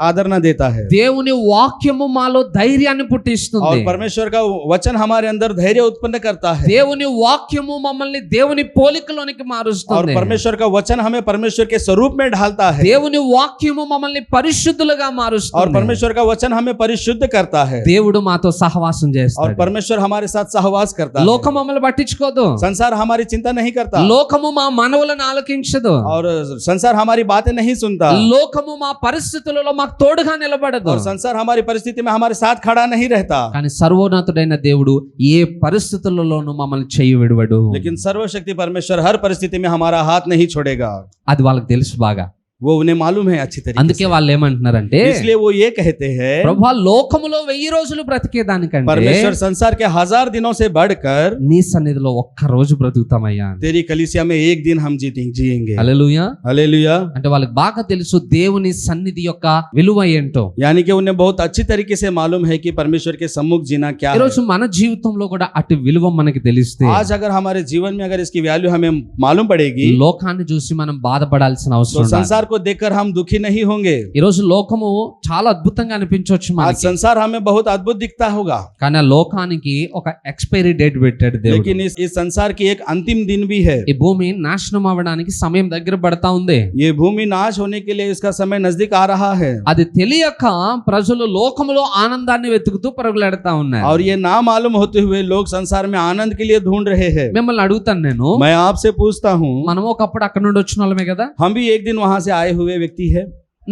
B: आदर न देता है।
A: దేవుని వాక్యము మాలో ధైర్యాన్ని
B: और
A: పుట్టిస్తుంది.
B: परमेश्वर का वचन हमारे अंदर धैर्य उत्पन्न करता है,
A: దేవుని వాక్యము మమ్మల్ని దేవుని పోలికలోనికి
B: और
A: మారుస్తుంది.
B: परमेश्वर का वचन हमें परमेश्वर के स्वरूप में ढालता है,
A: దేవుని వాక్యము మమ్మల్ని పరిశుద్ధులుగా
B: और
A: మారుస్తుంది.
B: परमेश्वर का वचन हमें परिशुद्ध करता है,
A: దేవుడు మాతో సహవాసం
B: और
A: చేస్తాడు.
B: परमेश्वर हमारे साथ सहवास करता है।
A: లోకం మమ్మల్ని పట్టించుకోదు,
B: संसार हमारी चिंता नहीं करता,
A: లోకము మా మనవులను ఆలకించదు,
B: और संसार हमारी बातें नहीं सुनता,
A: లోకము మా పరిస్థితులలో మాకు తోడుగా నిలబడదు.
B: और संसार हमारी परिस्थिति में हमारे साथ खड़ा नहीं रहता।
A: కానీ సర్వోన్నతుడైన దేవుడు ఏ పరిస్థితులలోనూ మమ్మల్ని చెయ్యి విడవడు.
B: लेकिन सर्वशक्ति परमेश्वर हर परिस्थिति में हमारा हाथ नहीं छोड़ेगा,
A: అది వాళ్ళకి తెలుసు బాగా.
B: वो उन्हें मालूम है अच्छी तरीके
A: అందుకే
B: से।
A: వాళ్ళు ఏమంటున్నారంటే,
B: इसलिए वो ये कहते हैं,
A: ప్రభువా లోకములో 1000 రోజులు బ్రతికేదానికంటే
B: परमेश्वर संसार के 1000 दिनों से बढ़कर
A: నీ సన్నిధిలో ఒక్క రోజు బ్రతుకుతామయ్యా.
B: तेरी कलीसिया में एक दिन हम जिएंगे।
A: హల్లెలూయా.
B: हालेलुया।
A: అంటే వాళ్ళకి బాగా తెలుసు దేవుని సన్నిధి యొక్క విలువ ఏంటో.
B: यानी कि उन्हें बहुत अच्छी तरीके से मालूम है कि परमेश्वर के सम्मुख जीना क्या
A: ఈ
B: है।
A: రోజు మన జీవితంలో కూడా అటు విలువ మనకి తెలిస్తే
B: आज अगर हमारे जीवन में अगर इसकी वैल्यू हमें मालूम पड़ेगी,
A: లోకాన్ని చూసి మనం బాధపడాల్సిన
B: तो
A: అవసరం లేదు.
B: संसार को देखकर हम दुखी नहीं होंगे।
A: ఈ రోజు లోకము చాలా అద్భుతంగా అనిపించవచ్చు
B: आज
A: మనకి,
B: संसार हमें बहुत अद्भुत दिखता होगा,
A: కానీ ఆ లోకానికి ఒక ఎక్స్పైరీ డేట్ పెట్టాడు దేవుడు.
B: लेकिन इस संसार की एक अंतिम दिन भी है।
A: ఈ భూమి నాశనం అవ్వడానికి సమయం దగ్గర పడతా ఉంది.
B: ये भूमि नाश होने के लिए इसका समय नजदीक आ रहा है,
A: అది తెలియక ప్రజలు లోకములో ఆనందాన్ని వెతుకుతూ పరుగులెడతా ఉన్నారు.
B: और ये ना मालूम होते हुए लोग संसार में आनंद के लिए ढूंढ रहे हैं।
A: మిమ్మల్ని అడుగుతాను నేను,
B: मैं आपसे पूछता हूँ,
A: మనం ఒకప్పుడు అక్కడ నుండి వచ్చిన వాళ్ళమే కదా?
B: हम भी एक दिन वहां से आए हुए व्यक्ति है।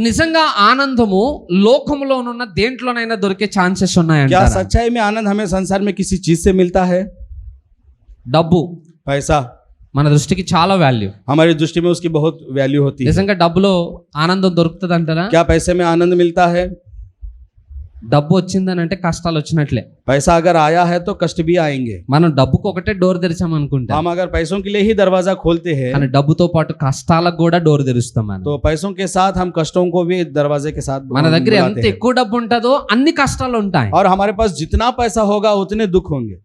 A: నిజంగా ఆనందము లోకములోనున్న దేంట్లోనైనా దొరికే ఛాన్సెస్
B: क्या
A: ఉన్నాయంట?
B: सच्चाई में आनंद हमें संसार में किसी चीज से मिलता है?
A: డబ్బు
B: पैसा
A: మన దృష్టికి చాలా వాల్యూ.
B: हमारी दृष्टि में उसकी बहुत वैल्यू होती है।
A: నిజంగా డబ్బులో ఆనందం దొరుకుతుంది అంటారా?
B: क्या पैसे में आनंद मिलता है?
A: డబ్బు వచ్చిందని అంటే కష్టాలు వచ్చినట్లే.
B: पैसा अगर आया है तो कष्ट भी आएंगे।
A: మనం డబ్బుకు ఒకటే డోర్ తెరిచామనుకుంటా,
B: हम अगर पैसों के लिए ही दरवाजा खोलते हैं,
A: కానీ డబ్బుతో పాటు కష్టాలకు కూడా డోర్ తెరుస్తాం మనం.
B: तो पैसों के साथ हम कष्टों को भी दरवाजे के साथ
A: మన దగ్గర
B: बुलाते
A: ఎంత
B: हैं।
A: ఎక్కువ డబ్బు ఉంటుందో అన్ని కష్టాలు ఉంటాయి.
B: और हमारे पास जितना पैसा होगा उतने दुख होंगे।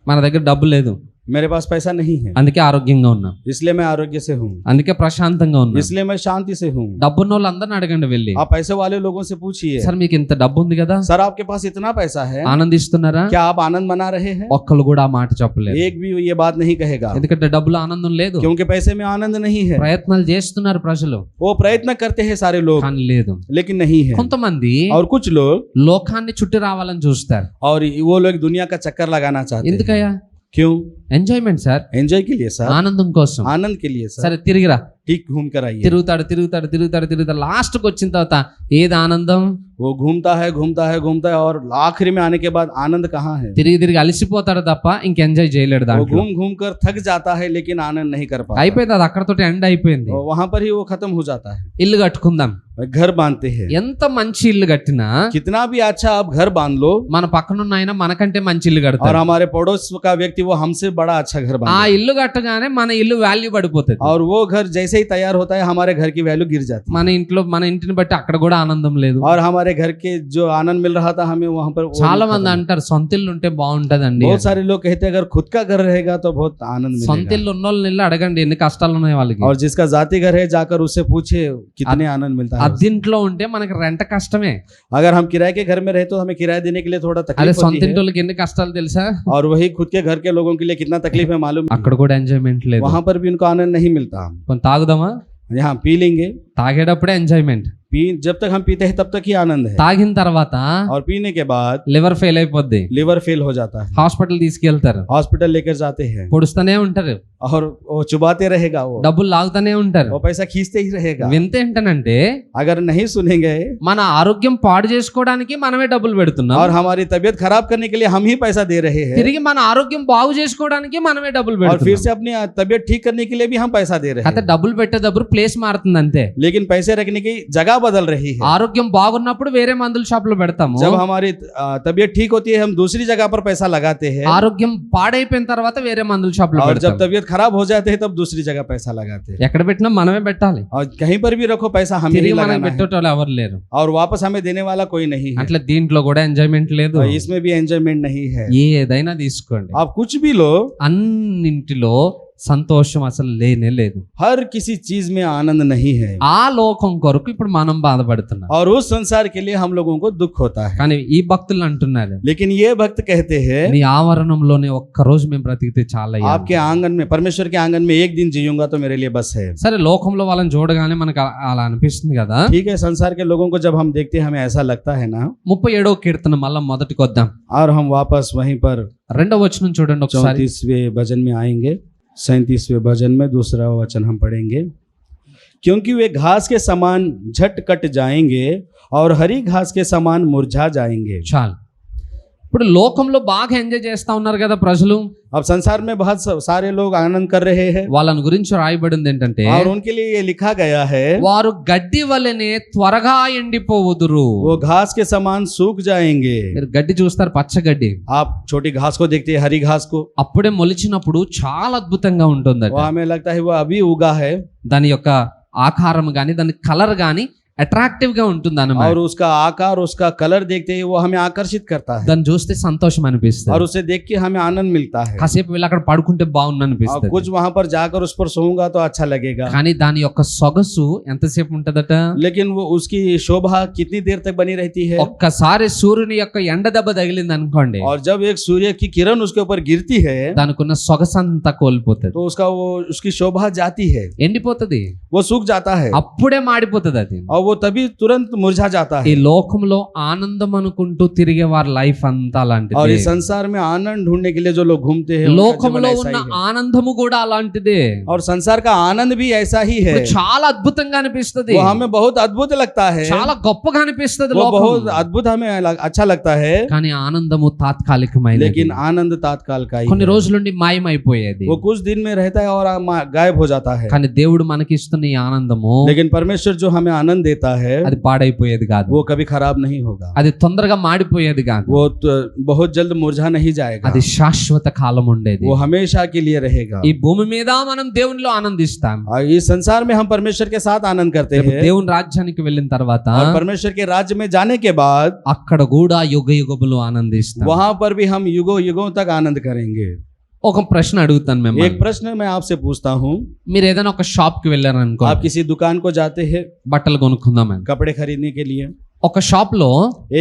A: మన దగ్గర డబ్బు లేదు,
B: मेरे पास पैसा नहीं है,
A: అందుకే ఆరోగ్యంగా ఉన్నాం,
B: इसलिए मैं आरोग्य से हूँ,
A: అందుకే ప్రశాంతంగా ఉన్నాం.
B: इसलिए मैं शांति से हूँ.
A: డబ్బున్న వాళ్ళందరిని అడగండి వెళ్ళి,
B: आप पैसे वाले लोगों से पूछिए,
A: సార్ మీకు ఇంత డబ్బు ఉంది కదా,
B: सर आपके पास इतना पैसा है,
A: ఆనందిస్తున్నారా?
B: क्या आप आनंद मना रहे हैं?
A: ఒక్కళ్ళు కూడా ఆ మాట చెప్పలేదు.
B: एक भी ये बात नहीं कहेगा,
A: ఎందుకంటే డబ్బులో ఆనందం లేదు.
B: क्योंकि पैसे में आनंद नहीं है.
A: ప్రయత్నాలు చేస్తున్నారు ప్రజలు,
B: वो प्रयत्न करते हैं सारे लोग,
A: కానీ లేదు.
B: लेकिन नहीं है.
A: కొంతమంది
B: और कुछ लोग
A: లోకాన్ని చుట్టి రావాలని చూస్తారు.
B: और वो लोग दुनिया का चक्कर लगाना चाहते हैं.
A: ఎందుకయ్యా?
B: क्यों?
A: ఎంజాయ్మెంట్ సార్,
B: एंजॉय के लिए सर,
A: ఆనందం కోసం.
B: आनंद के लिए सर.
A: సరే తిరిగిరా,
B: ठीक घूम कर आइए.
A: తిరుగుతాడు తిరుగుతాడు తిరుగుతాడు తిరుగుతాడు, లాస్ట్ కి వచ్చిన తర్వాత ఏది ఆనందం?
B: वो घूमता है घूमता है घूमता है और आखिरी में आने के बाद आनंद कहाँ है?
A: తిరిగి తిరిగి అలసిపోతాడు తప్ప ఇంక ఎంజాయ్ చేయలేడు
B: वो
A: దాంట్లో.
B: घूम घूम कर थक जाता है लेकिन आनंद नहीं कर पाता.
A: అయిపోయింది, అది అక్కడతోటి ఎండ్ అయిపోయింది.
B: और वहां पर ही वो खत्म हो जाता है.
A: ఇల్లు కట్టుకుందాం,
B: घर बांधते हैं,
A: ఎంత మంచి ఇల్లు కట్టినా
B: कितना भी अच्छा आप घर बांध लो,
A: మన పక్కనున్న ఆయన మనకంటే మంచి ఇల్లు
B: और
A: కడతాడు.
B: हमारे पड़ोस का व्यक्ति वो हमसे बड़ा अच्छा घर
A: ఆ
B: बांधे,
A: ఇల్లు కట్టగానే మన ఇల్లు వాల్యూ పడిపోతుంది.
B: और वो घर जैसे ही तैयार होता है हमारे घर की वैल्यू गिर जाती है.
A: మన ఇంట్లో మన ఇంటిని బట్టి అక్కడ కూడా ఆనందం లేదు.
B: और हमारे घर के जो आनंद मिल रहा था हमें वहां पर वो
A: చాలా
B: नहीं
A: మంది
B: खत्म.
A: అంటారు సొంత ఇల్లు ఉంటే బాగుంటదండి.
B: बहुत सारे लोग कहते हैं अगर खुद का घर रहेगा तो बहुत आनंद
A: సొంత
B: मिलेगा.
A: ఇల్లు ఉన్న వాళ్ళని ఇల్లు అడగండి ఎన్ని కష్టాలు ఉన్నాయి వాళ్ళకి.
B: और जिसका जाति घर है जाकर उससे पूछे कितने आनंद मिलता है.
A: అద్దెంట్లో ఉంటే మనకి రెంట కష్టమే.
B: अगर हम किराए के घर में रहे तो हमें किराया देने के लिए थोड़ा
A: అదే
B: तकलीफ
A: సొంత
B: होती है.
A: ఇంటి వాళ్ళకి ఎన్ని కష్టాలు తెలుసా?
B: और वही खुद के घर के लोगों के लिए कितना तकलीफ है मालूम है?
A: అక్కడ కూడా ఎంజాయ్మెంట్ లేదు.
B: वहां पर भी उनको आनंद नहीं मिलता.
A: కొంచెం తాగుదామా?
B: यहाँ पी लेंगे,
A: తాగేటప్పుడే ఎంజాయ్మెంట్,
B: जब तक हम पीते हैं तब तक ही आनंद है.
A: తాగిన తర్వాత
B: और पीने के बाद
A: లివర్ ఫెయిల్ అయిపోద్ది,
B: लिवर फेल हो जाता है,
A: హాస్పిటల్ తీసుకెళ్తారు,
B: हॉस्पिटल लेकर जाते हैं,
A: పొడుస్తూనే ఉంటారు,
B: और वो चुबाते रहेगा, वो
A: డబ్బులు లాగుతూనే ఉంటారు.
B: वो पैसा खींचते ही रहेगा.
A: వింత ఏంటనంటే
B: अगर नहीं सुनेंगे
A: మన ఆరోగ్యం పాడు చేసుకోవడానికి మనమే డబ్బులు పెడుతున్నాం,
B: और हमारी तबीयत खराब करने के लिए हम ही पैसा दे रहे हैं,
A: తిరిగి మన ఆరోగ్యం బాగు చేసుకోవడానికి మనమే డబ్బులు
B: और फिर
A: పెడుతున్నాం.
B: से अपनी तबीयत ठीक करने के लिए भी हम पैसा दे रहे
A: అయితే
B: हैं.
A: డబ్బులు పెట్టేటప్పుడు ప్లేస్ మారుతుంది అంతే.
B: लेकिन पैसे रखने की जगह बदल रही है.
A: ఆరోగ్యం బాగున్నప్పుడు వేరే మందుల షాప్ లో పెడతాము,
B: जब हमारी तबीयत ठीक होती है हम दूसरी जगह पर पैसा लगाते हैं,
A: ఆరోగ్యం పాడైపోయిన తర్వాత వేరే మందుల షాప్ లో
B: और जब
A: పెడతాం.
B: तबीयत खराब हो जाते हैं तब दूसरी जगह पैसा लगाते हैं.
A: ఎక్కడ పెట్టినా మనమే పెట్టాలి,
B: और कहीं पर भी रखो पैसा हमें ही
A: తిరిగి మనం
B: लगाना है,
A: పెట్టేటోళ్ళు ఎవరు లేరు.
B: और वापस हमें देने वाला कोई नहीं है.
A: అట్లా దీంట్లో కూడా ఎంజాయ్మెంట్ లేదు.
B: और इसमें भी एंजॉयमेंट नहीं है.
A: ఏదైనా తీసుకోండి,
B: आप कुछ भी लो,
A: అన్నింటిలో సంతోషం అసలు లేనే లేదు.
B: हर किसी चीज में आनंद नहीं है.
A: ఆ లోకం కొరకు ఇప్పుడు మనం బాధపడుతున్నాం.
B: और उस संसार के लिए हम लोगों को दुख होता है.
A: కానీ ఈ భక్తులు అంటున్నారు,
B: लेकिन ये भक्त कहते हैं
A: నీ ఆవరణంలోనే ఒక్క రోజు మేము బ్రతికితే చాలా.
B: आपके आंगन में, परमेश्वर के आंगन में एक दिन जीऊंगा तो मेरे लिए बस है.
A: సరే లోకంలో వాళ్ళని చూడగానే మనకు అలా అనిపిస్తుంది కదా.
B: ठीक है, संसार के लोगों को जब हम देखते हैं हमें ऐसा लगता है ना.
A: 37వ కీర్తన మళ్ళా మొదటికి వద్దాం.
B: और हम वापस वहीं पर
A: 2వ వచనం చూడండి ఒకసారి.
B: 34वें भजन में आएंगे. 37वें भजन में दूसरा वचन हम पढ़ेंगे. क्योंकि वे घास के समान झट कट जाएंगे और हरी घास के समान मुरझा जाएंगे.
A: చాలు. ఇప్పుడు లోకంలో బాగా ఎంజాయ్ చేస్తా ఉన్నారు కదా ప్రజలు.
B: अब संसार में बहुत सारे लोग आनंद कर रहे हैं.
A: వాళ్ళని గురించి రాయబడింది ఏంటంటే,
B: और उनके लिए ये लिखा गया है
A: వారు గడ్డి వలెనే త్వరగా ఎండిపోవుదురు.
B: वो घास के समान सूख जाएंगे.
A: మీరు గడ్డి చూస్తారు, పచ్చ గడ్డి,
B: आप छोटी घास को देखते हैं, हरी घास को,
A: అప్పుడే మొలిచినప్పుడు చాలా అద్భుతంగా ఉంటుందట.
B: वो हमें लगता है वो अभी उगा है,
A: దాని యొక్క ఆకారం గాని దాని కలర్ గాని అట్రాక్టివ్ గా ఉంటుంది అన్నమాట.
B: और उसका आकार, उसका कलर देखते ही वो हमें आकर्षित करता है,
A: దాన్ని చూస్తే సంతోషం అనిపిస్తుంది.
B: और उसे देख के हमें आनंद मिलता है.
A: కాసేపు వెళ్ళి అక్కడ పడుకుంటే బాగుంది
B: और
A: అనిపిస్తుంది.
B: कुछ वहां पर जाकर उस पर सोऊंगा तो अच्छा लगेगा.
A: కానీ దాని యొక్క సొగసు ఎంతసేపు ఉంటదట?
B: लेकिन वो उसकी शोभा कितनी देर तक बनी रहती है.
A: ఒక్కసారి సూర్యుని యొక్క ఎండ దెబ్బ తగిలింది అనుకోండి,
B: और जब एक सूर्य की किरण उसके ऊपर गिरती है
A: దానికున్న సొగసంతా కోల్పోతుంది,
B: तो उसका वो उसकी शोभा जाती है,
A: ఎండిపోతుంది,
B: वो सूख जाता है,
A: అప్పుడే మాడిపోతుంది అది.
B: और वो तभी तुरंत मुरझा जाता
A: ఈ
B: है.
A: లోకంలో ఆనందం అనుకుంటూ తిరిగే వారి లైఫ్ అంతా
B: और
A: అలాంటిది.
B: इस संसार में आनंद ढूंढने के लिए जो लोग घूमते हैं उनका जीवन
A: లోకంలో
B: ऐसा
A: ఉన్న
B: ही है.
A: ఆనందము కూడా అలాంటిదే.
B: और संसार का आनंद भी ऐसा ही है.
A: ఇప్పుడు చాలా అద్భుతంగా అనిపిస్తుంది,
B: वो हमें बहुत अद्भुत लगता है,
A: చాలా గొప్పగా అనిపిస్తుంది
B: वो
A: లోకం.
B: बहुत अद्भुत हमें अच्छा लगता है.
A: కానీ ఆనందము తాత్కాలికమైనది,
B: लेकिन आनंद तात्काल का ही
A: కొన్ని
B: है.
A: రోజులుండి మాయమైపోయేది.
B: वो कुछ दिन में रहता है और गायब हो जाता है.
A: కానీ దేవుడు మనకిస్తున్న ఈ ఆనందము
B: लेकिन परमेश्वर जो हमें आनंद देता है
A: అది పాడైపోయేది కాదు,
B: वो कभी खराब नहीं होगा.
A: అది తొందరగా మాడిపోయేది కాదు,
B: वो बहुत जल्द मुरझा नहीं जाएगा.
A: అది శాశ్వత కాలం ఉండేది.
B: वो हमेशा के लिए रहेगा.
A: ఈ భూమి మీద మనం దేవునిలో ఆనందిస్తాం,
B: और इस संसार में हम परमेश्वर के साथ आनंद करते
A: రేపు
B: हैं.
A: దేవుని రాజ్యానికి వెళ్ళిన తర్వాత
B: और परमेश्वर के राज्य में जाने के बाद
A: అక్కడ కూడా యుగ యుగములు ఆనందిస్తాం.
B: वहां पर भी हम युगों युगों तक आनंद करेंगे.
A: ఒక ప్రశ్న అడుగుతాను
B: एक
A: మిమ్మల్ని.
B: प्रश्न मैं आपसे पूछता हूँ,
A: మీరు ఏదైనా ఒక షాప్ కి వెళ్ళారనుకో,
B: आप किसी दुकान को जाते हैं
A: బట్టలు కొనుక్కుందామని.
B: कपड़े खरीदने के लिए,
A: ఒక షాప్ లో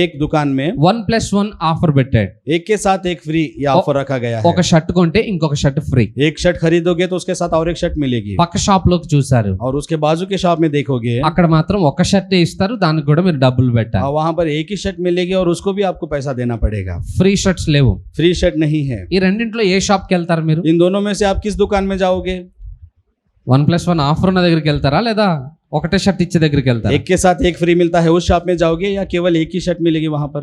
B: एक दुकान में
A: 1+1 ఆఫర్ పెట్టాడు.
B: एक के साथ एक फ्री ये ऑफर रखा गया है।
A: ఒక షర్ట్ కొంటే ఇంకొక షర్ట్ ఫ్రీ.
B: एक शर्ट खरीदोगे तो उसके साथ और एक शर्ट मिलेगी,
A: పక్క షాప్ లోకి చూసారు,
B: और उसके बाजू के शॉप में देखोगे
A: అక్కడ మాత్రం ఒక షర్ట్ ఇస్తారు, దానికి కూడా మీరు డబ్బులు పెట్టాలి.
B: और वहां पर एक ही शर्ट मिलेगी और उसको भी आपको पैसा देना पड़ेगा।
A: ఫ్రీ షర్ట్స్ లేవు.
B: फ्री शर्ट नहीं है।
A: ఈ రెండింటిలో ఏ షాప్ కి వెళ్తారు మీరు?
B: इन दोनों में से आप किस दुकान में जाओगे?
A: 1+1 ఆఫర్ ఉన్న దగ్గరికి వెళ్తారా, లేదా ఒకటే షర్ట్ ఇచ్చే దగ్గరికి వెళ్తారా?
B: एक के साथ एक फ्री मिलता है उस शॉप में जाओगे, या केवल एक ही शर्ट मिलेगी वहां पर?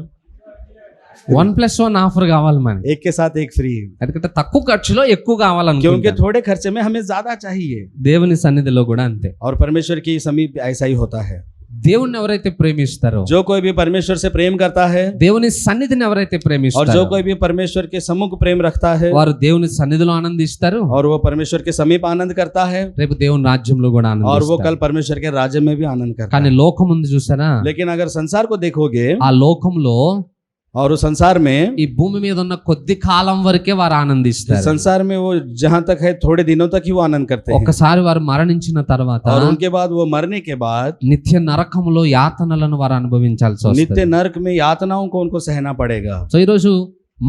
A: 1+1 ఆఫర్ కావాలి మనకి,
B: एक के साथ एक फ्री,
A: ఎందుకంటే తక్కువ ఖర్చులో ఎక్కువ
B: क्योंकि
A: కావాలనుకుంటే.
B: थोड़े खर्चे में हमें ज्यादा चाहिए।
A: దేవుని సన్నిధిలో కూడా అంతే.
B: और परमेश्वर की समीप ऐसा ही होता है।
A: దేవుణ్ణి ఎవరైతే ప్రేమిస్తారో,
B: जो कोई भी परमेश्वर से प्रेम करता है,
A: దేవుని సన్నిధిని ఎవరైతే
B: और
A: ప్రేమిస్తారో,
B: जो कोई भी परमेश्वर के सम्मुख प्रेम रखता है,
A: వారు దేవుని సన్నిధిలో ఆనందిస్తారు,
B: और वो परमेश्वर के समीप आनंद करता है,
A: రేపు దేవుని రాజ్యంలో కూడా
B: और वो
A: ఆనందిస్తారు.
B: कल परमेश्वर के राज्य में भी आनंद करता
A: కానీ
B: है।
A: లోకం ఉంది చూసారా,
B: लेकिन अगर संसार को देखोगे,
A: ఆ లోకంలో
B: और उस संसार में,
A: ఈ భూమి మీద ఉన్న కొద్ది కాలం వరకే వారు ఆనందిస్తారు.
B: संसार में वो जहां तक है थोड़े दिनों तक ही वो आनंद करते हैं,
A: ఒక్కసారి వారు మరణించిన తర్వాత
B: और उनके बाद वो मरने के बाद
A: నిత్య నరకములో యాతనలను వారు అనుభవించాల్సి
B: नित्य
A: వస్తుంది.
B: नरक में यातनाओं को उनको सहना पड़ेगा।
A: సో ఈరోజు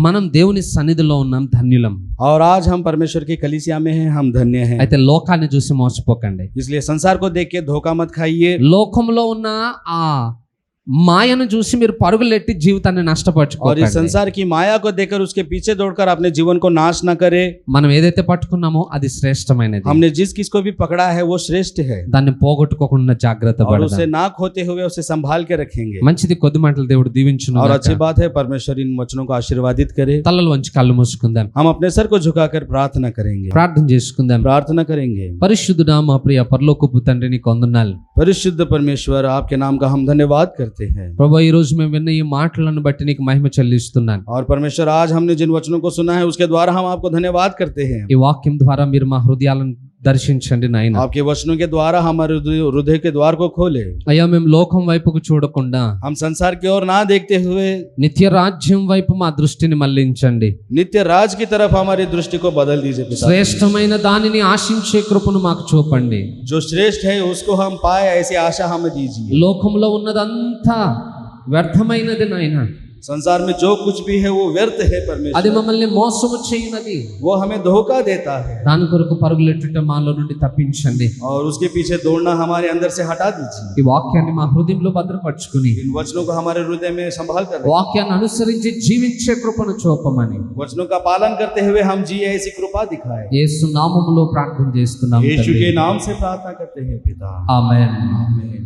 A: మనం దేవుని సన్నిధిలో ఉన్నాం, ధన్యులం.
B: और आज हम परमेश्वर की कलीसिया में हैं, हम धन्य हैं।
A: అయితే లోకాన్ని చూసి మోసపోకండి.
B: इसलिए संसार को देख के धोखा मत खाइए।
A: లోకంలో ఉన్న ఆ మాయను చూసి మీరు పరుగులెట్టి జీవితాన్ని
B: और इस
A: నష్టపరచుకోకండి.
B: संसार की माया को देखकर उसके पीछे दौड़कर अपने जीवन को नाश न करे।
A: మనం ఏదైతే పట్టుకున్నామో అది శ్రేష్టమైనది.
B: हमने जिस किस को भी पकड़ा है वो श्रेष्ठ है,
A: దాన్ని పోగొట్టుకోకుండా జాగ్రత్త
B: और
A: పడదాం.
B: उसे ना खोते हुए उसे संभाल के रखेंगे।
A: మంచిది, కొద్ది మాటలు దేవుడు దీవించును
B: और
A: గాక.
B: अच्छी बात है, परमेश्वर इन वचनों को आशीर्वादित करे।
A: తలలు వంచి కళ్ళు మూసుకుందాం,
B: हम अपने सर को झुकाकर प्रार्थना करेंगे,
A: ప్రార్థన చేసుకుందాం.
B: प्रार्थना करेंगे।
A: పరిశుద్ధుడా మా ప్రియ పరలోకపు తండ్రి, నీకు వందనాలు
B: परिशुद्ध परमेश्वर, आपके नाम का हम धन्यवाद करते हैं।
A: ప్రభు. ఈ రోజు మేము విన్న ఈ మాటలను బట్టి నీకు మహిమ చెల్లిస్తున్నాను.
B: और परमेश्वर, आज हमने जिन वचनों को सुना है उसके द्वारा हम आपको धन्यवाद करते हैं।
A: ఈ వాక్యం ద్వారా మీరు మా హృదయాలను దర్శించండి నాయన.
B: आपके वचनों के द्वारा हमारे हृदय के द्वार को खोले।
A: అయ్యా, మేము లోకం వైపుకు చూడకుండా
B: हम संसार की ओर ना देखते हुए
A: నిత్య రాజ్యం వైపు మా దృష్టిని మళ్లించండి.
B: नित्य राज की तरफ हमारी दृष्टि को बदल दीजिए पिता।
A: శ్రేష్టమైన దానిని ఆశించే కృపను మాకు చూపండి.
B: जो श्रेष्ठ है उसको हम पाए ऐसी आशा हमें दीजिए।
A: లోకంలో ఉన్నదంతా వ్యర్థమైనది నాయన,
B: संसार में जो कुछ भी है वो व्यर्थ है
A: అది
B: परमेश्वर,
A: మమ్మల్ని మోసము చేయనది.
B: वो हमें धोखा देता है,
A: దాని కొరకు పరుగులెట్టుట మాలో నుండి తప్పించండి.
B: और उसके पीछे दौड़ना हमारे अंदर से हटा दीजिए।
A: ఈ వాక్యాన్ని మా హృదయంలో భద్రపరచుకుని
B: इन वचनों को हमारे हृदय में संभाल कर रखें।
A: వాక్యాన్ని అనుసరించి జీవించే కృపను చూపమని
B: वचनों का पालन करते हुए हम जिए ऐसी कृपा दिखाए।
A: యేసు నామములో ప్రార్థన చేస్తున్నాము
B: यीशु
A: తండ్రి.
B: के नाम से प्रार्थना करते हैं पिता।
A: ఆమేన్.
B: आमीन।